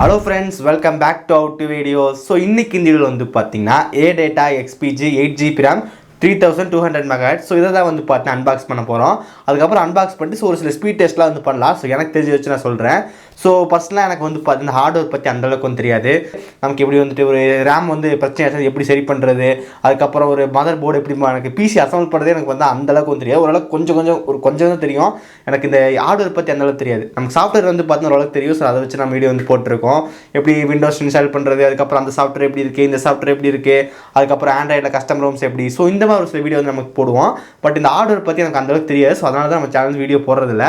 Hello friends, welcome back to our videos. So இன்னைக்கு இந்த வீடியோல வந்து பாத்தீங்கன்னா Adata Xpg 8GB RAM 3200 MHz. So இத தான் வந்து பாத்தீங்கன்னா அன்பாக்ஸ் பண்ண போறோம். அதுக்கு அப்புறம் அன்பாக்ஸ் பண்ணிட்டு ஒரு சில ஸ்பீட் டெஸ்ட்லாம் வந்து பண்ணலாம். So எனக்கு தெரிஞ்சு வச்சு நான் சொல்றேன். ஸோ ஃபஸ்ட்லாம் எனக்கு வந்து பார்த்தீங்கன்னா ஹார்ட்வேர் பற்றி அந்தளவுக்கு வந்து தெரியாது. நமக்கு எப்படி வந்துட்டு ஒரு ரேம் வந்து பிரச்சனை ஆச்சு எப்படி சரி பண்ணுறது, அதுக்கப்புறம் ஒரு மதர் போர்டு எப்படி எனக்கு பிசி அசம்பிள் பண்ணுறது எனக்கு வந்து அந்தளவுக்கு வந்து தெரியாது. ஓரளவுக்கு கொஞ்சம் தான் தெரியும். எனக்கு இந்த ஹார்ட்வேர் பற்றி அந்தளவுக்கு தெரியாது. நமக்கு சாஃப்ட்வேர் வந்து பார்த்தீங்கன்னா ஓரளவுக்கு தெரியும். ஸோ அதை வச்சு நம்ம வீடியோ வந்து போட்டிருக்கோம். எப்படி விண்டோஸ் இன்ஸ்டால் பண்ணுறது, அதுக்கப்புறம் அந்த சாஃப்ட்வேர் எப்படி இருக்குது, இந்த சாஃப்ட்வேர் எப்படி இருக்குது, அதுக்கப்புறம் ஆண்ட்ராய்டில் கஸ்டம் ரோம்ஸ் எப்படி. ஸோ இந்த மாதிரி ஒரு சில வீடியோ வந்து நமக்கு போடுவோம். பட் இந்த ஹார்ட்வேர் பற்றி எனக்கு அந்தளவுக்கு தெரியாது. ஸோ அதனால தான் நம்ம சேனல் வீடியோ போடுறதில்ல.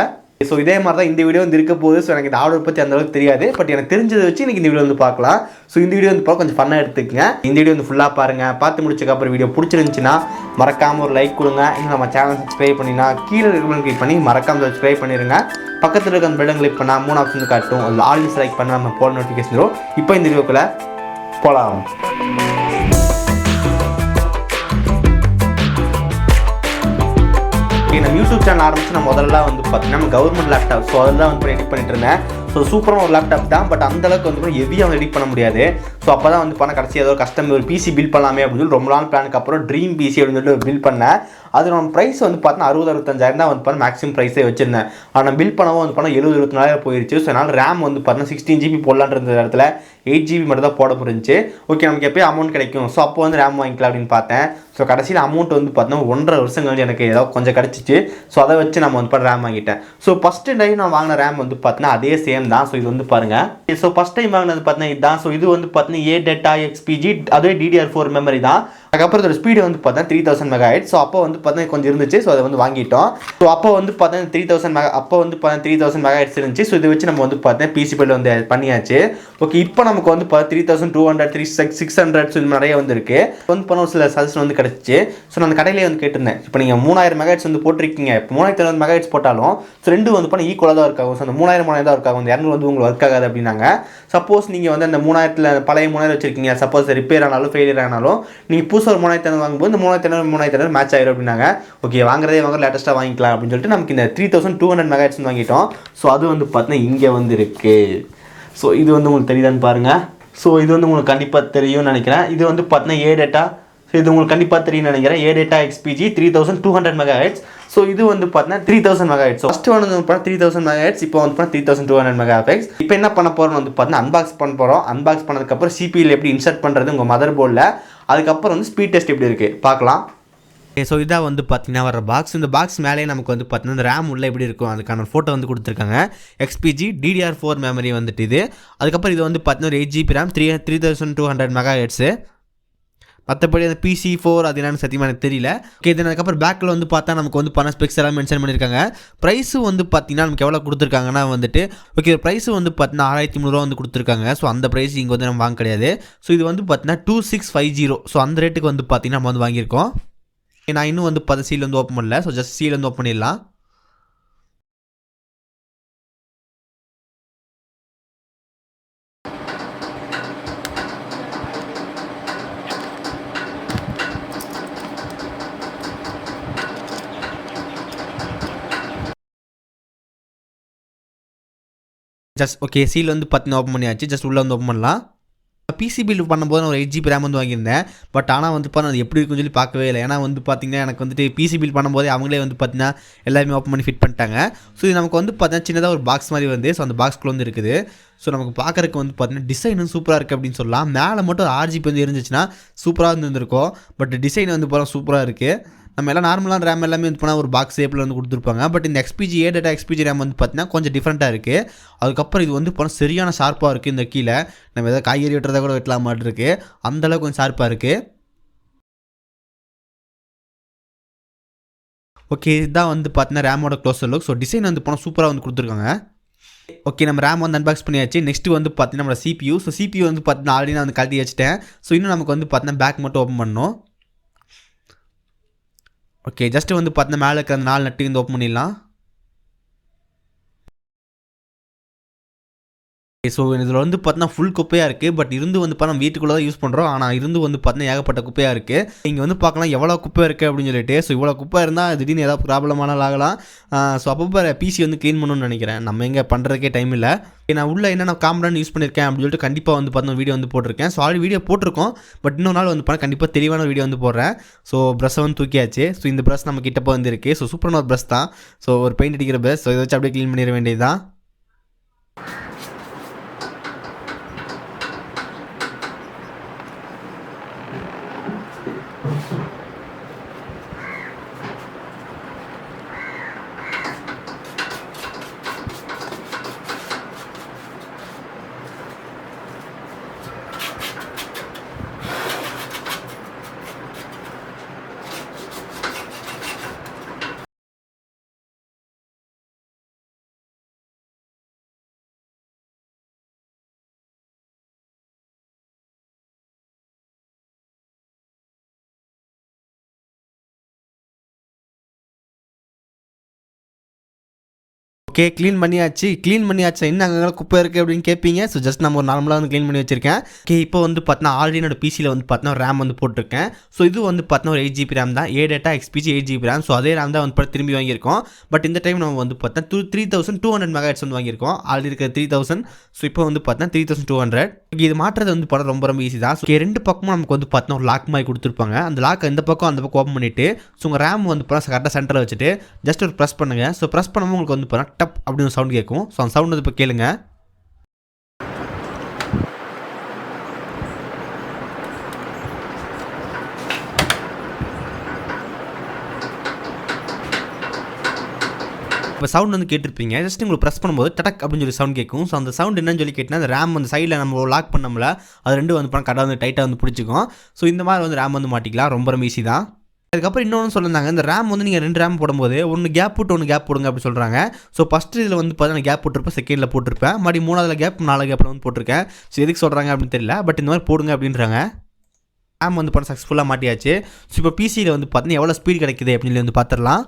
ஸோ இதே மாதிரி தான் இந்த வீடியோ வந்து இருக்க போகுது. ஸோ எனக்கு இந்த ஹார்ட்வேர் பற்றி அந்தளவுக்கு தெரியாது. பட் எனக்கு தெரிஞ்சதை வச்சு எனக்கு இந்த வீடியோ வந்து பார்க்கலாம். ஸோ இந்த வீடியோ வந்து கொஞ்சம் ஃபன்னாக எடுத்துக்கங்க. இந்த வீடியோ வந்து ஃபுல்லாக பாருங்கள். பார்த்து முடிச்சதுக்கப்புறம் வீடியோ பிடிச்சிருந்துச்சுன்னா மறக்காமல் ஒரு லைக் கொடுங்க. இன்னும் நம்ம சேனல் சப்ஸ்கிரைப் பண்ணினா கீழே இருக்கிறவங்க கிளிக் பண்ணி மறக்காமல் சப்ஸ்கிரைப் பண்ணிடுங்க. பக்கத்தில் இருக்க அந்த பெல்லை கிளிக் பண்ணால் 3 ஆப்ஷன் காட்டும். அதில் ஆல் செலக்ட் பண்ணால் நம்ம போட நோட்டிஃபிகேஷன் வரும். இப்போ இந்த வீடியோக்குள்ளே போகலாம். நம்ம யூடியூப் சேனல் ஆரம்பிச்சு நான் முதல்ல வந்து பார்த்தீங்கன்னா கவர்மெண்ட் லேப்டாப். ஸோ அதில் வந்து எடிட் பண்ணிட்டு இருந்தேன். ஸோ சூப்பரான ஒரு லேப்டாப் தான். பட் அந்தளவுக்கு வந்து ஹெவியாக வந்து எடிட் பண்ண முடியாது. ஸோ அப்போ தான் வந்து பண்ண கடைசி ஏதோ கஷ்டம் ஒரு பிசி பில் பண்ணலாமே அப்படின்னு சொல்லி ரொம்ப நாள் பிளானுக்கு அப்புறம் ட்ரீம் பிசி அப்படின்னு சொல்லிட்டு பில் பண்ணேன். அது நம்ம ப்ரைஸ் வந்து பார்த்தீங்கன்னா 60-65 தான் வந்து பண்ண மேக்ஸிமம் ப்ரைஸே வச்சிருந்தேன். ஆனால் பில் பண்ணவும் வந்து பண்ணால் 70-74 போயிடுச்சு. ஸோ அதனால் ரேம் வந்து பார்த்தீங்கன்னா 16GB போடலான்ற இடத்துல 8GB மட்டும் தான் போட முடிஞ்சு. ஓகே நமக்கு எப்போயும் அமௌண்ட் கிடைக்கும். ஸோ அப்போ வந்து ரேம் வாங்கிக்கலாம் அப்படின்னு பார்த்தேன். ஸோ கடைசியில் அமௌண்ட் வந்து பார்த்தீங்கன்னா 1.5 வருஷம் கழிச்சு எனக்கு ஏதாவது கொஞ்சம் கிடச்சிச்சு. ஸோ அதை வச்சு நம்ம வந்து ரேம் வாங்கிட்டேன். ஸோ ஃபஸ்ட்டு டைம் நான் வாங்கின ரேம் வந்து பார்த்தீங்கன்னா அதே சேம் தான். ஸோ இது வந்து பாருங்கள். ஸோ ஃபஸ்ட் டைம் வாங்கினது பார்த்தீங்கன்னா இதுதான். ஸோ இது வந்து பார்த்தீங்கன்னா Adata Xpg அதுவே Ddr4 மெமரி தான். அதுக்கப்புறம் இதோட ஸ்பீடு வந்து பார்த்தா 3000 MHz. ஸோ அப்போ வந்து பார்த்தீங்கன்னா கொஞ்சம் இருந்துச்சு. ஸோ அதை வந்து வாங்கிட்டோம். ஸோ அப்போ வந்து பார்த்தீங்கன்னா 3000 MHz இருந்துச்சு. ஸோ இதை வச்சு நம்ம வந்து பார்த்தீங்கன்னா பிசி பில் வந்து பண்ணியாச்சு. ஓகே இப்போ நமக்கு வந்து 3200 600 ஸோ இது நிறைய வந்து இருக்குது. வந்து பண்ண ஒரு சில சஜஷன் வந்து கிடச்சிச்சு. ஸோ நான் அந்த கடையிலே வந்து கேட்டிருந்தேன். இப்போ நீங்கள் 3000 MHz வந்து போட்டிருக்கீங்க. இப்போ 3500 MHz போட்டாலும் ஸோ ரெண்டு வந்து பண்ண ஈக்குவலாக தான் இருக்காகும். ஸோ அந்த 3000 தான் இருக்காகும். அந்த 200 வந்து உங்களுக்கு ஒர்க் ஆகாது அப்படின்னாங்க. சப்போஸ் நீங்கள் வந்து அந்த 3000 பழைய 3000 வச்சிருக்கீங்க. சப்போஸ் ரிப்பேர் ஆனாலும் ஃபெயிலியர் ஆனாலும் நீங்கள் புதுசாக ஒரு 3500 வாங்கும்போது இந்த 3500 மேட்ச் ஆகிடும் அப்படின்னாங்க. ஓகே வாங்குறதே லேட்டஸ்ட்டாக வாங்கிக்கலாம் அப்படின்னு சொல்லிட்டு நமக்கு இந்த 3200 MHz வாங்கிட்டோம். ஸோ அது வந்து பார்த்தீங்கன்னா இங்கே வந்து இருக்குது. ஸோ இது வந்து உங்களுக்கு தெரியுதான்னு பாருங்கள். ஸோ இது வந்து உங்களுக்கு கண்டிப்பாக தெரியும்னு நினைக்கிறேன். இது வந்து பார்த்தீங்கன்னா Adata. ஸோ இது உங்களுக்கு கண்டிப்பாக தெரியும்னு நினைக்கிறேன். Adata Xpg 3200 MHz. ஸோ இது வந்து பார்த்தீங்கன்னா 3000 MHz. ஃபஸ்ட்டு வந்து பார்த்தா 3000 MHz. இப்போ வந்து பார்த்தா 3200 MHz. இப்போ என்ன பண்ண போகிறோம் வந்து பார்த்தீங்கன்னா அன்பாக்ஸ் பண்ண போகிறோம். அன்பாக்ஸ் பண்ணதுக்கப்புறம் சிபியில் எப்படி இன்சர்ட் பண்ணுறது உங்கள் மதர் போர்டில், அதுக்கப்புறம் வந்து ஸ்பீட் டெஸ்ட் எப்படி இருக்குது பார்க்கலாம். ஸோ இதாக வந்து பார்த்தீங்கன்னா வர பாக்ஸ். இந்த பாக்ஸ் மேலே நமக்கு வந்து பார்த்தீங்கன்னா இந்த ரேம் உள்ள எப்படி இருக்கும் அதுக்கான ஃபோட்டோ வந்து கொடுத்துருக்காங்க. Xpg Ddr4 மெமரி வந்துட்டு இது. அதுக்கப்புறம் இது வந்து பார்த்தீங்கன்னா ஒரு 8GB RAM 3200 MHz. மற்றபடி அந்த PC4 அது என்னன்னு சத்தியமாக எனக்கு தெரியல. ஓகே இது அதுக்கப்புறம் பேக்கில் வந்து பார்த்தா நமக்கு வந்து பண ஸ்பெக்ஸ் எல்லாம் மென்ஷன் பண்ணியிருக்காங்க. ப்ரைஸும் வந்து பார்த்தீங்கன்னா நமக்கு எவ்வளோ கொடுத்துருக்காங்கன்னா வந்துட்டு ஓகே ப்ரைஸும் வந்து பார்த்தீங்கன்னா 6300 வந்து கொடுத்துருக்காங்க. ஸோ அந்த ப்ரைஸ் இங்கே வந்து நம்ம வாங்க கிடையாது. ஸோ இது வந்து பார்த்தீங்கன்னா 2650. ஸோ அந்த ரேட்டுக்கு வந்து பார்த்தீங்கன்னா நம்ம வந்து வாங்கியிருக்கோம். நான் இன்னும் வந்து 10 சீல் வந்து ஓப்பன் பண்ணல. ஸோ ஜஸ்ட் சீல் வந்து ஓப்பன் பண்ணிடலாம். ஜஸ்ட் ஓகே சீல் வந்து பார்த்தீங்கன்னா ஓப்பன் பண்ணியாச்சு. ஜஸ்ட் உள்ளே வந்து ஓப்பன் பண்ணலாம். பிசி பில் பண்ணும்போது நான் ஒரு 8GB RAM வந்து வாங்கியிருந்தேன். பட் ஆனால் வந்து பார்த்தா அது எப்படி இருக்குன்னு சொல்லி பார்க்கவே இல்லை. ஏன்னா வந்து பார்த்தீங்கன்னா எனக்கு வந்துட்டு பிசி பில் பண்ணும்போதே அவங்களே வந்து பார்த்தீங்கன்னா எல்லாமே ஓப்பன் பண்ணி ஃபிட் பண்ணிட்டாங்க. ஸோ இது நமக்கு வந்து பார்த்தீங்கன்னா சின்னதாக ஒரு பாக்ஸ் மாதிரி வந்து ஸோ அந்த பாக்ஸ்க்குள்ள வந்து இருக்குது. ஸோ நமக்கு பார்க்குறதுக்கு வந்து பார்த்தீங்கன்னா டிசைனும் சூப்பராக இருக்குது அப்படின்னு சொல்லலாம். மேலே மட்டும் ஒரு RGB வந்து இருந்துச்சுன்னா சூப்பராக இருந்திருக்கும். பட் டிசைன் வந்து போகிற சூப்பராக இருக்குது. நம்ம எல்லாம் நார்மலான ரேம் எல்லாமே வந்து போனால் ஒரு பாக்ஸ் ஷேப்பில் வந்து கொடுத்துருப்பாங்க. பட் இந்த Adata Xpg RAM வந்து பார்த்தீங்கன்னா கொஞ்சம் டிஃப்ரெண்ட்டாக இருக்குது. அதுக்கப்புறம் இது வந்து போனால் சரியான ஷார்ப்பாக இருக்குது. இந்த கீழே நம்ம எதாவது காய்கறி வெட்டுறதை கூட வெட்டலாம் மாதிரி இருக்குது. அந்தளவுக்கு கொஞ்சம் ஷார்ப்பாக இருக்குது. ஓகே இதுதான் வந்து பார்த்தீங்கன்னா ரேமோட க்ளோஸர் லுக். ஸோ டிசைன் வந்து போனால் சூப்பராக வந்து கொடுத்துருக்காங்க. ஓகே நம்ம ரேம் வந்து அன்பாக்ஸ் பண்ணியாச்சு. நெக்ஸ்ட்டு வந்து பார்த்தீங்கன்னா நம்மளோட CPU. ஸோ CPU வந்து பார்த்தீங்கன்னா ஆல்ரெடி நான் வந்து கழட்டி வச்சுட்டேன். ஸோ இன்னும் நமக்கு வந்து பார்த்தீங்கன்னா பேக் மட்டும் ஓப்பன் பண்ணணும். ஓகே ஜஸ்ட்டு வந்து பார்த்தீங்கன்னா மேலே இருக்கிற அந்த 4 நட்டு வந்து ஓப்பன் பண்ணிடலாம். ஸோ இதில் வந்து பார்த்தீங்கன்னா ஃபுல் குப்பையாக இருக்குது. பட் இருந்து வந்து பார்த்தா வீட்டுக்குள்ளே தான் யூஸ் பண்ணுறோம். ஆனால் இருந்து வந்து பார்த்தீங்கன்னா ஏகப்பட்ட குப்பையாக இருக்குது. இங்கே வந்து பார்க்கலாம் எவ்வளோ குப்பை இருக்குது அப்படின்னு சொல்லிட்டு. ஸோ இவ்வளோ குப்பை இருந்தால் திடீர்னு ஏதாவது ப்ராப்ளமானாலும் ஆகலாம். ஸோ அப்பப்போ பிசி வந்து க்ளீன் பண்ணணும்னு நினைக்கிறேன். நம்ம எங்கே பண்ணுறதுக்கே டைம் இல்லை. நான் உள்ள என்னென்ன காம்பனன்ட் யூஸ் பண்ணியிருக்கேன் அப்படின்னு சொல்லிட்டு கண்டிப்பாக வந்து பார்த்தீங்கன்னா வீடியோ வந்து போட்டிருக்கேன். ஸோ ஆல்ரெடி வீடியோ போட்டிருக்கோம். பட் இன்னொரு நாள் வந்து பார்த்தா கண்டிப்பாக தெளிவான வீடியோ வந்து போடுறேன். ஸோ ப்ரஷ்ஷை வந்து தூக்கியாச்சு. ஸோ இந்த ப்ரஷ் நம்ம கிட்டப்போ வந்து இருக்குது. ஸோ சூப்பரான ஒரு ப்ரஷ் தான். ஸோ ஒரு பெயிண்ட் அடிக்கிற ப்ரஷ். ஸோ இதை வச்சு அப்படியே க்ளீன் பண்ணிட வேண்டியது தான். ஓகே, க்ளீன் பண்ணியாச்சு. என்ன அங்கே குப்பை இருக்குது அப்படின்னு கேட்பீங்க. ஸோ ஜஸ்ட் நம்ம ஒரு நார்மலாக வந்து க்ளீன் பண்ணி வச்சிருக்கேன். ஓகே, இப்போ வந்து பார்த்தீங்கன்னா ஆல்ரெடி என்னோட பிசியில் வந்து பார்த்தீங்கன்னா ரேம் வந்து போட்டிருக்கேன். ஸோ இது வந்து பார்த்தீங்கன்னா ஒரு 8GB ரேம் தான். Adata Xpg 8GB RAM. So அதே ரேம் தான் வந்து திரும்பி வாங்கியிருக்கோம். பட் இந்த டைம் நம்ம வந்து பார்த்தீங்கன்னா 3200 MHz வந்து வாங்கியிருக்கோம். ஆல்ரெடி இருக்கிற 3000. ஸோ இப்போ வந்து பார்த்தீங்கன்னா 3200. இது மாற்றுறது வந்து பார்த்தா ரொம்ப ரொம்ப ஈஸி தான். ஸோ ரெண்டு பக்கமும் நமக்கு வந்து பார்த்தீங்கன்னா ஒரு லாக் மாதிரி கொடுத்துருப்பாங்க. அந்த லாக் இந்த பக்கம் அந்த பக்கம் ஓப்பன் பண்ணிவிட்டு ஸோ உங்கள் ரேம் வந்து பார்த்தா கரெக்டாக சென்டரில் வச்சுட்டு ஜஸ்ட் ஒரு ப்ரெஸ் பண்ணுங்கள். ஸோ ப்ரெஸ் பண்ணும்போது உங்களுக்கு வந்து பார்த்தா டப் அப்படின்னு சவுண்ட் கேட்கும். ஸோ அந்த சவுண்ட் வந்து இப்போ கேளுங்க. இப்போ சவுண்ட் வந்து கேட்டிருப்பீங்க. ஜஸ்ட் உங்களுக்கு ப்ரெஸ் பண்ணும்போது டடக் அப்படின்னு சொல்லி சவுண்ட் கேட்கும். ஸோ அந்த சவுண்ட் என்னன்னு சொல்லி கேட்டிங்கன்னா அந்த ரேம் வந்து சைடில் நம்ம லாக் பண்ணோம்ல அது ரெண்டு வந்து கரெக்டாக வந்து டைட்டாக வந்து பிடிச்சிக்கும். ஸோ இந்த மாதிரி வந்து ரேம் வந்து மாட்டிக்கலாம். ரொம்ப ரொம்ப ஈஸி தான். அதுக்கப்புறம் இன்னொன்று சொல்லியிருந்தாங்க, இந்த ரேம் வந்து நீங்கள் 2 ரேம் போடும்போது ஒன்று கேப் போட்டு ஒன்று கேப் போடுங்க அப்படி சொல்கிறாங்க. ஸோ ஃபஸ்ட்டு இதில் வந்து பார்த்தீங்கன்னா கேப் போட்டிருப்பேன், செகண்டில் போட்டிருப்பேன், மறுபடியும் 3ஆவது கேப் 4 கேப்பில் வந்து போட்டிருக்கேன். ஸோ எதுக்கு சொல்கிறாங்க அப்படின்னு தெரியல. பட் இந்த மாதிரி போடுங்க அப்படின்றாங்க. ரேம் வந்து பண்ண சக்ஸஸ்ஃபுல்லாக மாட்டியாச்சு. ஸோ இப்போ பிசியில் வந்து பார்த்தீங்கன்னா எவ்வளோ ஸ்பீட் கிடைக்குது அப்படின்னு சொல்லி வந்து பார்த்துடலாம்.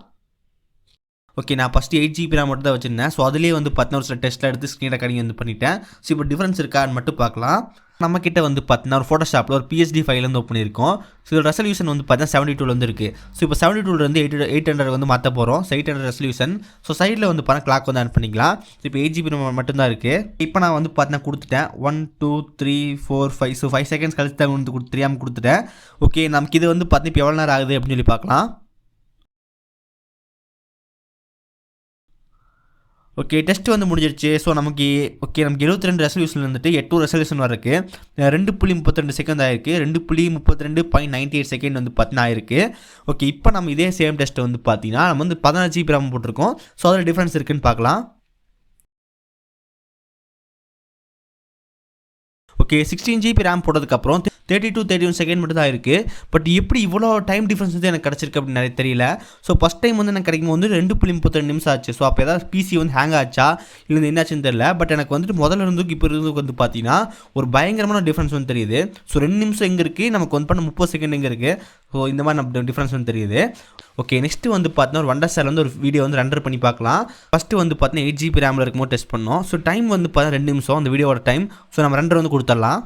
ஓகே, நான் ஃபஸ்ட்டு 8GB ரேம் மட்டும் தான் வச்சுருந்தேன். ஸோ அதுலேயே வந்து பார்த்தீங்கன்னா ஒரு சில டெஸ்ட்டில் எடுத்து ஸ்க்ரீன் ரெக்கார்டிங் வந்து பண்ணிட்டேன். ஸோ இப்போ டிஃப்ரென்ஸ் இருக்கான்னு மட்டும் பார்க்கலாம். நம்மக்கிட்ட வந்து பார்த்தீங்கன்னா ஒரு ஃபோட்டோஷாப்பில் ஒரு PSD ஃபைல் வந்து ஓப்பன் பண்ணியிருக்கோம். ஸோ இதோட ரெசல்யூஷன் வந்து பார்த்தீங்கன்னா 72 வந்து இருக்குது. ஸோ இப்போ 72 வந்து 800 வந்து மாற்ற போகிறோம். 800 ரெசல்யூஷன். ஸோ சைடில் வந்து பார்த்தா கிளாக் வந்து ஆன் பண்ணிக்கலாம். ஸோ இப்போ 8GB மட்டும்தான் இருக்குது. இப்போ நான் வந்து பார்த்தீங்கன்னா கொடுத்துட்டேன் 1 2 3 4 5. ஸோ 5 செகண்ட்ஸ் கழிச்சு தான் வந்து தெரியாமல் கொடுத்துட்டேன். ஓகே, நமக்கு இது வந்து பார்த்தீங்கன்னா இப்போ எவ்வளோ நேரம் ஆகுது அப்படின்னு சொல்லி பார்க்கலாம். ஓகே, டெஸ்ட் வந்து முடிஞ்சிருச்சு. ஸோ நமக்கு 72 ரெசல்யூஷன் வந்துட்டு 8 ரெசல்யூஷன் வரக்கு 2.32 செகண்ட் ஆயிருக்கு. 2.32.98 செகண்ட் வந்து பார்த்தீங்கன்னா ஆயிருக்கு. ஓகே, இப்போ நம்ம இதே சேம் டெஸ்ட் வந்து பார்த்தீங்கன்னா நம்ம வந்து 16GB ரேம் போட்டிருக்கோம். ஸோ அதில் டிஃப்ரென்ஸ் இருக்குன்னு பார்க்கலாம். ஓகே, 16GB ரேம் போட்டதுக்கப்புறம் 31 செகண்ட் மட்டும் தான் இருக்குது. பட் எப்படி இவ்வளோ டைம் டிஃப்ரென்ஸ் வந்து எனக்கு கிடச்சிருக்கு அப்படின்னு நிறைய தெரியல. ஸோ ஃபஸ்ட் டைம் வந்து எனக்கு கிடைக்கும் வந்து 2.32 நிமிஷம் ஆச்சு. ஸோ அப்போ ஏதாவது பிசி வந்து ஹேங் ஆச்சா இல்லை என்னாச்சுன்னு தெரியல. பட் எனக்கு வந்துட்டு முதல்ல இருந்துக்கு இப்போ இருந்துக்கு வந்து பார்த்தீங்கன்னா ஒரு பயங்கரமான டிஃப்ரென்ஸ் வந்து தெரியுது. ஸோ 2 நிமிஷம் எங்கே இருக்குது, நமக்கு வந்து பண்ண 30 செகண்ட் எங்கே இருக்குது. ஸோ இந்த மாதிரி நம்ம டிஃப்ரென்ஸ் வந்து தெரியுது. ஓகே, நெக்ஸ்ட்டு வந்து பார்த்தீங்கன்னா ஒரு வண்டர்ஸ்டார் வந்து ஒரு வீடியோ வந்து ரெண்டர் பண்ணி பார்க்கலாம். ஃபஸ்ட்டு வந்து பார்த்தீங்கன்னா 8GB ரேமில் இருக்கும்போது டெஸ்ட் பண்ணோம். ஸோ டைம் வந்து பார்த்தீங்கன்னா 2 நிமிஷம் அந்த வீடியோட டைம். ஸோ நம்ம ரெண்டர் வந்து கொடுத்துடலாம்.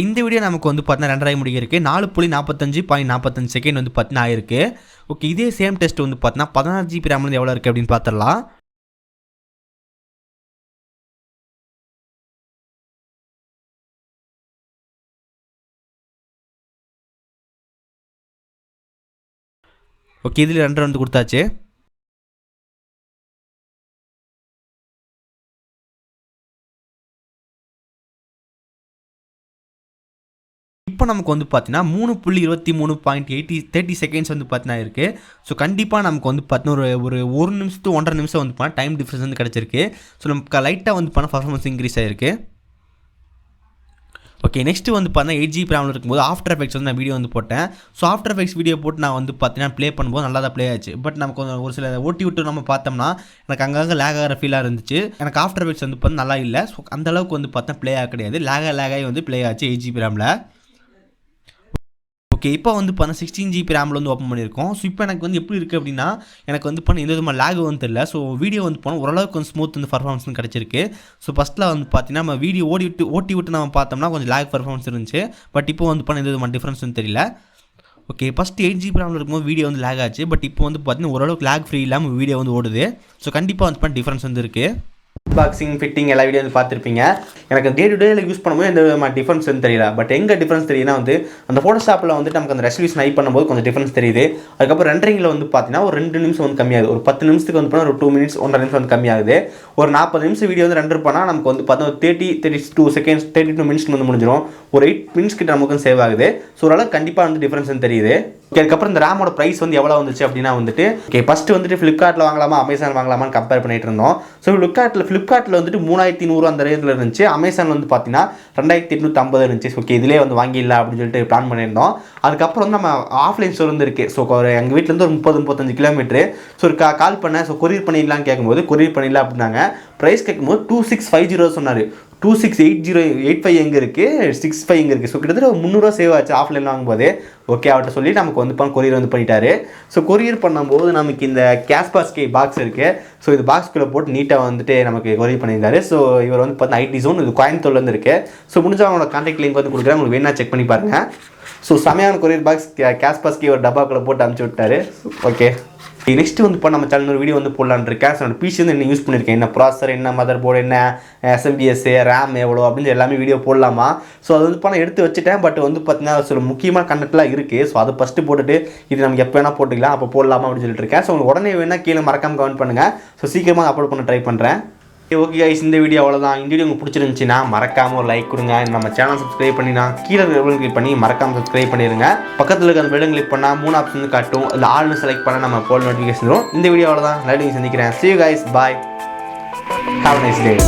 இந்த வீடியோ நமக்கு வந்து பார்த்தீங்கன்னா 2 முடியிருக்கு. 4.45 செகண்ட் வந்து பார்த்தீங்கன்னா ஆயிருக்கு. ஓகே, இதே சேம் டெஸ்ட் வந்து பார்த்தீங்கன்னா 16GB ரேம் வந்து எவ்வளோ இருக்குது அப்படின்னு பார்த்துடலாம். ஓகே, இதில் 2 வந்து கொடுத்தாச்சு. இப்போ நமக்கு வந்து பார்த்தீங்கன்னா 3.23.30 செகண்ட்ஸ் வந்து பார்த்தீங்கன்னா இருக்குது. ஸோ கண்டிப்பாக நமக்கு வந்து பார்த்தீங்கன்னா ஒரு நிமிஷத்து 1.5 நிமிஷம் வந்து பார்த்தா டைம் டிஃப்ரென்ஸ் வந்து கிடச்சிருக்கு. ஸோ நமக்கு லைட்டாக வந்து பார்த்தா பர்ஃபார்மன்ஸ் இன்க்ரீஸ் ஆகிருக்கு. ஓகே நெக்ஸ்ட்டு வந்து பார்த்தீங்கன்னா 8GB ரேமில் இருக்கும்போது ஆஃப்டர் எஃபெக்ட்ஸ் வந்து நான் வீடியோ வந்து போட்டேன். ஸோ ஆஃப்டர் எஃபெக்ட்ஸ் வீடியோ போட்டு நான் வந்து பார்த்தீங்கன்னா ப்ளே பண்ணும்போது நல்லா தான் ப்ளே ஆச்சு. பட் நமக்கு ஒரு சில ஓட்டி விட்டு நம்ம பார்த்தோம்னா எனக்கு அங்கங்கே லேக் ஆகிற ஃபீலாக இருந்துச்சு. எனக்கு ஆஃப்டர் எஃபெக்ட்ஸ் வந்து பார்த்தா நல்லா இல்லை. ஸோ அந்தளவுக்கு வந்து பார்த்தா ப்ளே ஆக கிடையாது. லேகாகி வந்து ப்ளே ஆச்சு 8GB ரேமில். ஓகே இப்போ வந்து பார்த்தா 16GB ரேமில் வந்து ஓப்பன் பண்ணியிருக்கோம். ஸோ இப்போ எனக்கு வந்து எப்படி இருக்குது அப்படின்னா எனக்கு வந்து பண்ண எந்த விதமாக லேக் வந்து தெரியல. ஸோ வீடியோ வந்து போனால் ஓரளவுக்கு கொஞ்சம் ஸ்மூத் வந்து பர்ஃபார்மன்ஸ் கிடச்சிருக்கு. ஸோ ஃபஸ்ட்டில் வந்து பார்த்தீங்கன்னா நம்ம வீடியோ ஓட்டி விட்டு நம்ம பார்த்தோம்னா கொஞ்சம் லேக் பர்ஃபார்மன்ஸ் இருந்துச்சு. பட் இப்போ வந்து பண்ண எந்த விதமான டிஃப்ரென்ஸ் வந்து தெரியல. ஓகே ஃபஸ்ட்டு 8GB ரேமில் இருக்கும்போது வீடியோ வந்து லேக் ஆச்சு. பட் இப்போ வந்து பார்த்தீங்கன்னா ஓரளவுக்கு லேக் ஃப்ரீ இல்லாமல் வீடியோ வந்து ஓடுது. ஸோ கண்டிப்பாக வந்து பண்ண டிஃப்ரென்ஸ் வந்து இருக்குது. பாக்ஸிங் ஃபிட்டிங் எல்லா வீடியோ வந்து பார்த்துருப்பீங்க. எனக்கு டே டு டேயில் யூஸ் பண்ணும்போது எந்த விதமான டிஃப்ரென்ஸ் வந்து தெரியல. பட் எங்கே டிஃப்ரென்ஸ் தெரியுதுன்னா வந்து அந்த ஃபோட்டோஷாப்பில் வந்துட்டு நமக்கு அந்த ரெசல்யூஷன் ஹை பண்ணும்போது கொஞ்சம் டிஃப்ரென்ஸ் தெரியுது. அதுக்கப்புறம் ரெண்டரிங்கில் வந்து பார்த்தீங்கன்னா ஒரு 2 நிமிஷம் வந்து கம்மியாகுது. ஒரு 10 நிமிஷத்துக்கு வந்து பண்ணால் ஒரு 2 மினிட்ஸ் 1.5 நிமிஷம் வந்து கம்மியாகுது. ஒரு 40 நிமிஷம் வீடியோ வந்து ரெண்டர் பண்ணால் நமக்கு வந்து பார்த்தீங்கன்னா 32 செகண்ட்ஸ் 32 மினிட்ஸ்க்கு வந்து முடிஞ்சிடும். ஒரு 8 மினிட்ஸ் கிட்ட நமக்கு வந்து சேவ் ஆகுது. ஸோ ஓரளவுக்கு கண்டிப்பாக வந்து டிஃப்ரென்ஸ் வந்து தெரியுது. அதுக்கப்புறம் இந்த ரேமோட ப்ரைஸ் வந்து எவ்வளோ வந்துச்சு அப்படின்னா வந்துட்டு ஓகே ஃபஸ்ட்டு வந்துட்டு ஃப்ளிப்கார்ட்டில் வாங்கலாமா அமேசான் வாங்கலாமான்னு கம்பேர் பண்ணிட்டு இருந்தோம். ஸோ ஃப்ளிப்கார்ட்டில் வந்துட்டு 3100 அந்த ரேஞ்சில் இருந்துச்சு. அமேசான் வந்து பார்த்தீங்கன்னா 2850 இருந்துச்சு. ஓகே இதிலே வந்து வாங்கிடலாம் அப்படின்னு சொல்லிட்டு பிளான் பண்ணியிருந்தோம். அதுக்கப்புறம் வந்து நம்ம ஆஃப்லைன் ஸ்டோர் வந்து இருக்குது. ஸோ எங்கள் வீட்டிலேருந்து ஒரு 30-35 கிலோமீட்டர். ஸோ கால் பண்ணேன். ஸோ கொரியர் பண்ணிடலான்னு கேட்கும்போது கொரியர் பண்ணிடலாம் அப்படின்னாங்க. ப்ரைஸ் கேட்கும்போது 2650 சொன்னார். 2685 எங்கே இருக்குது 65 எங்கே இருக்குது. ஸோ கிட்டத்தட்ட 300 சேவ் ஆச்சு ஆஃப்லைன் வாங்கும்போது. ஓகே அவர்கிட்ட சொல்லி நமக்கு வந்து கொரியர் வந்து பண்ணிட்டாரு. ஸோ கொரியர் பண்ணும்போது நமக்கு இந்த கேஸ்பாஸ்கே பாக்ஸ் இருக்குது. ஸோ இது பாக்ஸ்குள்ளே போட்டு நீட்டாக வந்துட்டு நமக்கு கொரியர் பண்ணியிருந்தாரு. ஸோ இவர் வந்து பார்த்தா ஐடி ஜோன் இது கோயம்புத்தூர்லேருந்து இருக்குது. ஸோ முடிஞ்சால் அவங்களோட கான்டாக்ட் லிங்க் வந்து கொடுக்குறேன். உங்களுக்கு வேணா செக் பண்ணி பாருங்கள். ஸோ செமையான கொரியர் பாக்ஸ் கேஸ்பாஸ்கே ஒரு டப்பாக்குள்ளே போட்டு அனுப்பிச்சி விட்டாரு. ஓகே நெக்ஸ்ட்டு வந்து இப்போ நம்ம சேனல் ஒரு வீடியோ வந்து போடலான்னு இருக்கேன். ஸோ என்னோட பிசி வந்து என்ன யூஸ் பண்ணியிருக்கேன், என்ன ப்ராசஸர், என்ன மதர் போர்டு, என்ன எஸ்எம்பிஎஸ், ரேம் எவ்வளோ அப்படின்னு எல்லாமே வீடியோ போடலாமா. ஸோ அது வந்து நான் எடுத்து வச்சுட்டேன். பட் வந்து பார்த்தீங்கன்னா சில முக்கியமான கண்டென்ட்லாம் இருக்குது. ஸோ அதை ஃபஸ்ட்டு போட்டுட்டு இது நமக்கு எப்போ வேணால் போட்டுக்கலாம் அப்போ போடலாமா அப்படின்னு சொல்லிட்டு இருக்கேன். ஸோ உங்களுக்கு உடனே வேணால் கீழே மறக்காமல் கமெண்ட் பண்ணுங்கள். ஸோ சீக்கிரமாக அப்லோட் பண்ண ட்ரை பண்ணுறேன். ஓகே கைஸ் இந்த வீடியோ அவ்வளோதான். இந்த வீடியோ உங்களுக்கு பிடிச்சிருந்துச்சுன்னா மறக்காமல் ஒரு லைக் கொடுங்க. நம்ம சேனல் சப்ஸ்கிரைப் பண்ணினா கீழே பெல் கிளிக் பண்ணி மறக்காமல் சப்ஸ்கிரைப் பண்ணிடுங்க. பக்கத்தில் இருக்க அந்த பெல் கிளிக் பண்ணால் 3 ஆப்ஷன் வந்து காட்டும். இல்லை ஆல்னு செலக்ட் பண்ணால் நம்ம போல் நோட்டிஃபிகேஷன் வரும். இந்த வீடியோ அவ்வளோதான். லைக் சந்திக்கிறேன். See you guys. Bye. Have a nice day.